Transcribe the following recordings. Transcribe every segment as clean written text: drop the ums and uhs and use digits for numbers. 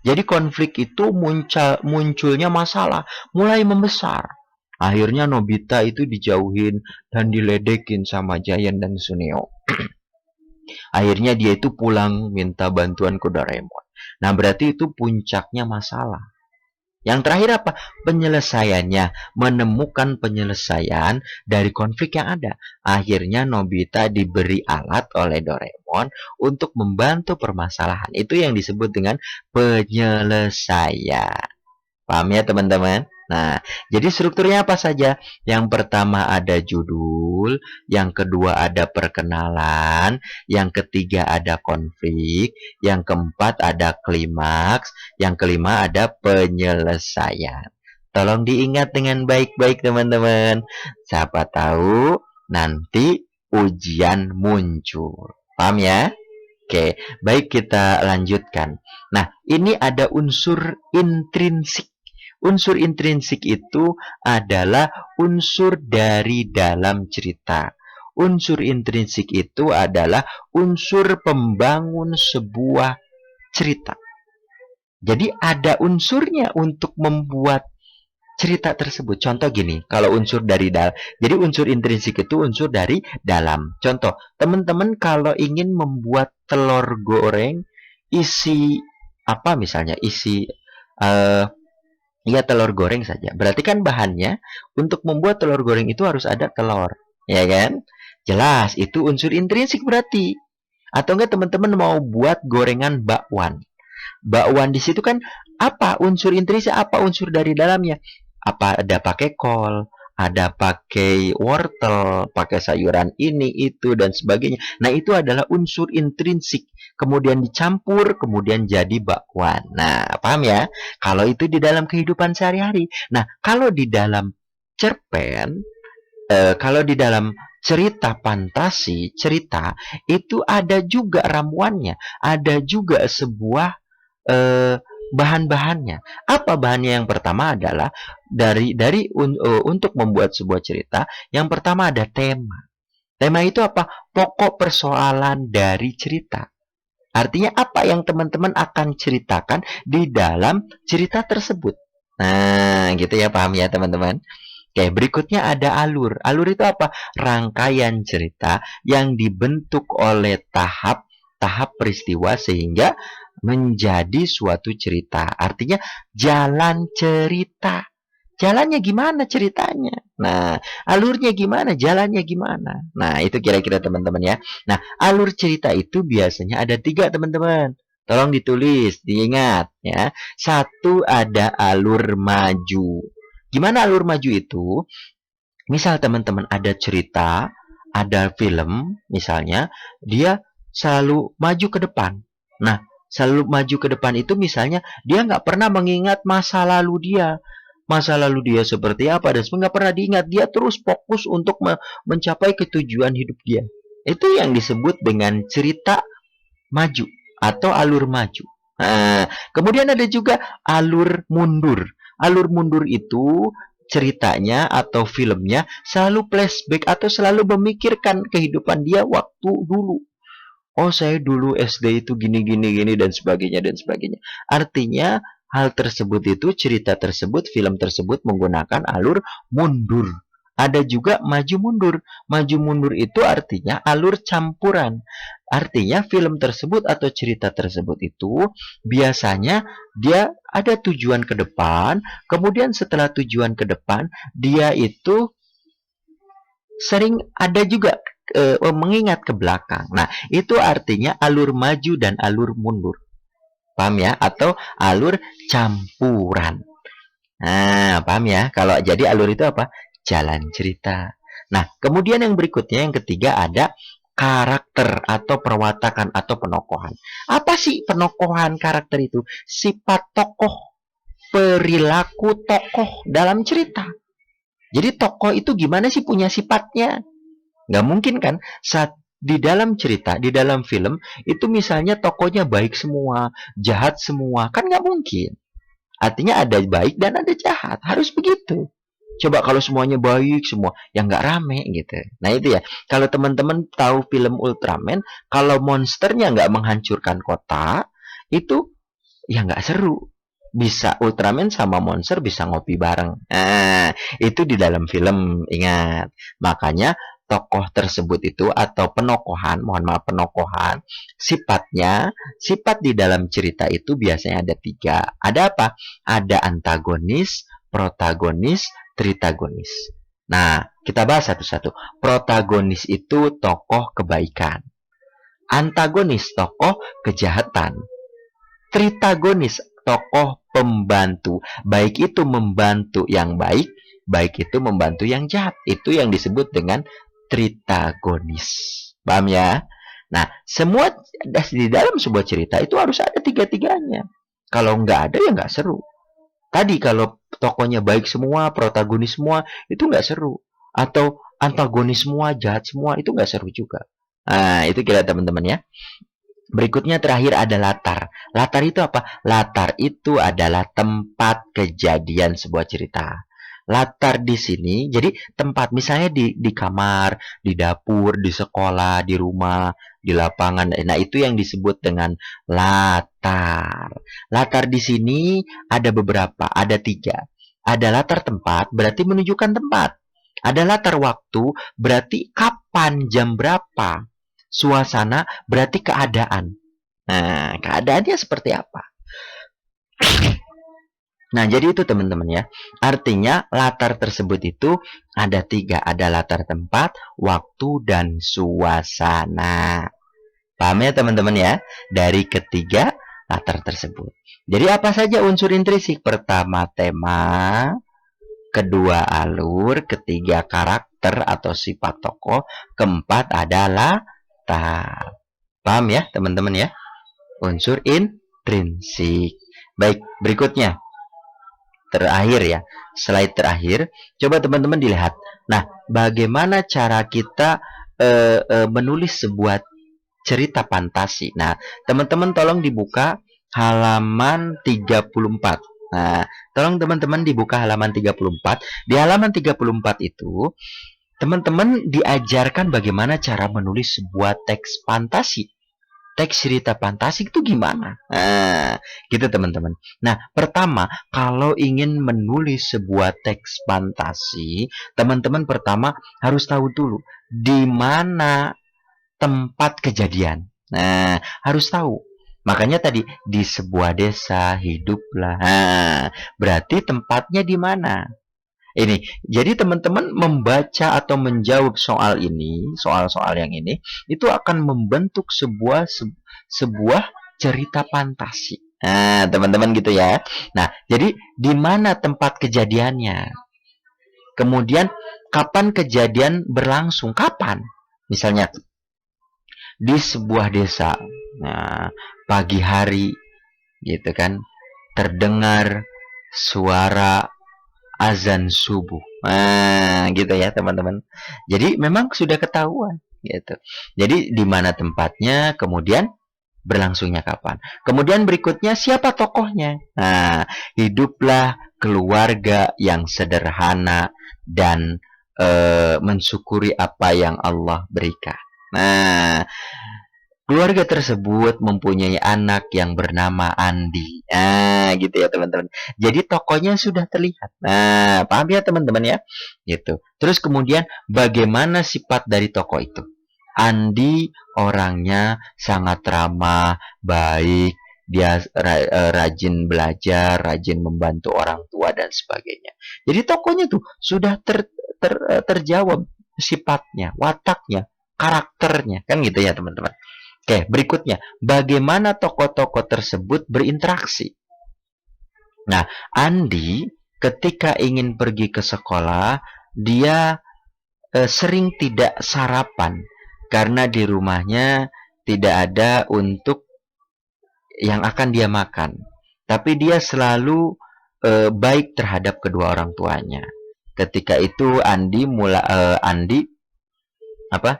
Jadi konflik itu munculnya masalah mulai membesar. Akhirnya Nobita itu dijauhin dan diledekin sama Giant dan Suneo. Akhirnya dia itu pulang minta bantuan ke Doraemon. Nah, berarti itu puncaknya masalah. Yang terakhir apa? Penyelesaiannya. Menemukan penyelesaian dari konflik yang ada. Akhirnya Nobita diberi alat oleh Doraemon untuk membantu permasalahan. Itu yang disebut dengan penyelesaian. Paham ya teman-teman? Nah, jadi strukturnya apa saja? Yang pertama ada judul, yang kedua ada perkenalan, yang ketiga ada konflik, yang keempat ada klimaks, yang kelima ada penyelesaian. Tolong diingat dengan baik-baik teman-teman. Siapa tahu nanti ujian muncul. Paham ya? Oke, baik kita lanjutkan. Nah, ini ada unsur intrinsik. Unsur intrinsik itu adalah unsur dari dalam cerita. Unsur intrinsik itu adalah unsur pembangun sebuah cerita. Jadi ada unsurnya untuk membuat cerita tersebut. Contoh gini, kalau unsur dari dalam, jadi unsur intrinsik itu unsur dari dalam. Contoh, teman-teman kalau ingin membuat telur goreng isi apa misalnya, isi ya telur goreng saja. Berarti kan bahannya untuk membuat telur goreng itu harus ada telur, ya kan? Jelas, itu unsur intrinsik berarti. Atau enggak teman-teman mau buat gorengan bakwan. Bakwan di situ kan apa unsur intrinsik, apa unsur dari dalamnya? Apa ada pakai kol, ada pakai wortel, pakai sayuran ini itu dan sebagainya. Nah, itu adalah unsur intrinsik. Kemudian dicampur, kemudian jadi bakwan. Nah, paham ya? Kalau itu di dalam kehidupan sehari-hari. Nah, kalau di dalam cerpen, kalau di dalam cerita fantasi, cerita itu ada juga ramuannya, ada juga sebuah bahan-bahannya. Apa bahannya? Yang pertama adalah untuk membuat sebuah cerita, yang pertama ada tema. Tema itu apa? Pokok persoalan dari cerita. Artinya apa yang teman-teman akan ceritakan di dalam cerita tersebut. Nah, gitu ya, paham ya teman-teman? Oke, berikutnya ada alur. Alur itu apa? Rangkaian cerita yang dibentuk oleh tahap-tahap peristiwa sehingga menjadi suatu cerita. Artinya jalan cerita. Jalannya gimana ceritanya? Nah, alurnya gimana? Jalannya gimana? Nah, itu kira-kira teman-teman ya. Nah, alur cerita itu biasanya ada 3 teman-teman. Tolong ditulis, diingat ya. Satu ada alur maju. Gimana alur maju itu? Misal teman-teman ada cerita, ada film, misalnya, dia selalu maju ke depan. Nah, selalu maju ke depan itu misalnya, dia nggak pernah mengingat masa lalu dia. Masa lalu dia seperti apa, dan nggak pernah diingat. Dia terus fokus untuk mencapai ketujuan hidup dia. Itu yang disebut dengan cerita maju atau alur maju. Nah, kemudian ada juga alur mundur. Alur mundur itu ceritanya atau filmnya selalu flashback atau selalu memikirkan kehidupan dia waktu dulu. Oh, saya dulu SD itu gini gini gini dan sebagainya dan sebagainya. Artinya hal tersebut itu, cerita tersebut, film tersebut menggunakan alur mundur. Ada juga maju mundur. Maju mundur itu artinya alur campuran. Artinya film tersebut atau cerita tersebut itu biasanya dia ada tujuan ke depan, kemudian setelah tujuan ke depan dia itu sering ada juga mengingat ke belakang. Nah, itu artinya alur maju dan alur mundur. Paham ya? Atau alur campuran. Nah, paham ya? Kalau jadi alur itu apa? Jalan cerita. Nah, kemudian yang berikutnya, yang ketiga ada karakter atau perwatakan atau penokohan. Apa sih penokohan karakter itu? Sifat tokoh, perilaku tokoh dalam cerita. Jadi tokoh itu gimana sih punya sifatnya? Nggak mungkin kan saat di dalam cerita, di dalam film, itu misalnya tokohnya baik semua, jahat semua. Kan nggak mungkin. Artinya ada baik dan ada jahat. Harus begitu. Coba kalau semuanya baik semua, yang nggak rame gitu. Nah itu ya. Kalau teman-teman tahu film Ultraman, kalau monsternya nggak menghancurkan kota, itu ya nggak seru. Bisa Ultraman sama monster bisa ngopi bareng. Nah, itu di dalam film, ingat. Makanya tokoh tersebut itu atau penokohan, mohon maaf penokohan, sifat di dalam cerita itu biasanya ada 3. Ada apa? Ada antagonis, protagonis, tritagonis. Nah, kita bahas satu-satu. Protagonis itu tokoh kebaikan. Antagonis tokoh kejahatan. Tritagonis tokoh pembantu, baik itu membantu yang baik, baik itu membantu yang jahat. Itu yang disebut dengan tritagonis. Paham ya? Nah, semua di dalam sebuah cerita itu harus ada tiga-tiganya. Kalau nggak ada ya nggak seru. Tadi kalau tokohnya baik semua, protagonis semua, itu nggak seru. Atau antagonis semua, jahat semua, itu nggak seru juga. Nah, itu kira teman-teman ya. Berikutnya terakhir ada latar. Latar itu apa? Latar itu adalah tempat kejadian sebuah cerita. Latar di sini, jadi tempat misalnya di kamar, di dapur, di sekolah, di rumah, di lapangan. Nah, itu yang disebut dengan latar. Latar di sini ada beberapa, ada 3. Ada latar tempat, berarti menunjukkan tempat. Ada latar waktu, berarti kapan, jam berapa. Suasana berarti keadaan. Nah, keadaannya seperti apa? Nah, jadi itu teman-teman ya. Artinya latar tersebut itu ada 3. Ada latar tempat, waktu, dan suasana. Paham ya teman-teman ya? Dari ketiga latar tersebut. Jadi apa saja unsur intrinsik? Pertama tema, kedua alur, ketiga karakter atau sifat tokoh, keempat adalah latar. Paham ya teman-teman ya? Unsur intrinsik. Baik, berikutnya. Terakhir ya, slide terakhir. Coba teman-teman dilihat. Nah, bagaimana cara kita menulis sebuah cerita fantasi. Nah, teman-teman tolong dibuka halaman 34. Nah, tolong teman-teman dibuka halaman 34. Di halaman 34 itu, teman-teman diajarkan bagaimana cara menulis sebuah teks fantasi. Teks cerita fantasi itu gimana? Nah, gitu teman-teman. Nah, pertama, kalau ingin menulis sebuah teks fantasi, teman-teman pertama harus tahu dulu di mana tempat kejadian. Nah, harus tahu. Makanya tadi di sebuah desa hiduplah. Nah, berarti tempatnya di mana? Ini. Jadi teman-teman membaca atau menjawab soal ini, soal-soal yang ini, itu akan membentuk sebuah cerita fantasi. Nah, teman-teman gitu ya. Nah, jadi di mana tempat kejadiannya? Kemudian kapan kejadian berlangsung? Kapan? Misalnya di sebuah desa. Nah, pagi hari gitu kan, terdengar suara azan subuh. Nah, gitu ya, teman-teman. Jadi memang sudah ketahuan gitu. Jadi di mana tempatnya, kemudian berlangsungnya kapan. Kemudian berikutnya siapa tokohnya? Nah, hiduplah keluarga yang sederhana dan mensyukuri apa yang Allah berikan. Nah, keluarga tersebut mempunyai anak yang bernama Andi. Nah, gitu ya teman-teman. Jadi tokohnya sudah terlihat. Nah, paham ya teman-teman ya? Gitu. Terus kemudian bagaimana sifat dari tokoh itu? Andi orangnya sangat ramah, baik, dia rajin belajar, rajin membantu orang tua dan sebagainya. Jadi tokohnya tuh sudah terjawab sifatnya, wataknya, karakternya, kan gitu ya teman-teman. Oke, berikutnya, bagaimana tokoh-tokoh tersebut berinteraksi? Nah, Andi ketika ingin pergi ke sekolah, dia sering tidak sarapan karena di rumahnya tidak ada untuk yang akan dia makan. Tapi dia selalu baik terhadap kedua orang tuanya. Ketika itu Andi apa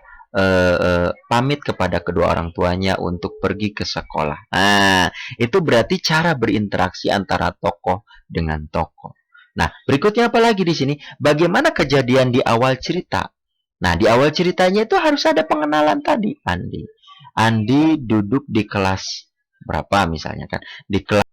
pamit kepada kedua orang tuanya untuk pergi ke sekolah. Nah, itu berarti cara berinteraksi antara tokoh dengan tokoh. Nah, berikutnya apa lagi di sini? Bagaimana kejadian di awal cerita? Nah, di awal ceritanya itu harus ada pengenalan tadi, Andi. Andi duduk di kelas berapa misalnya kan? Di kelas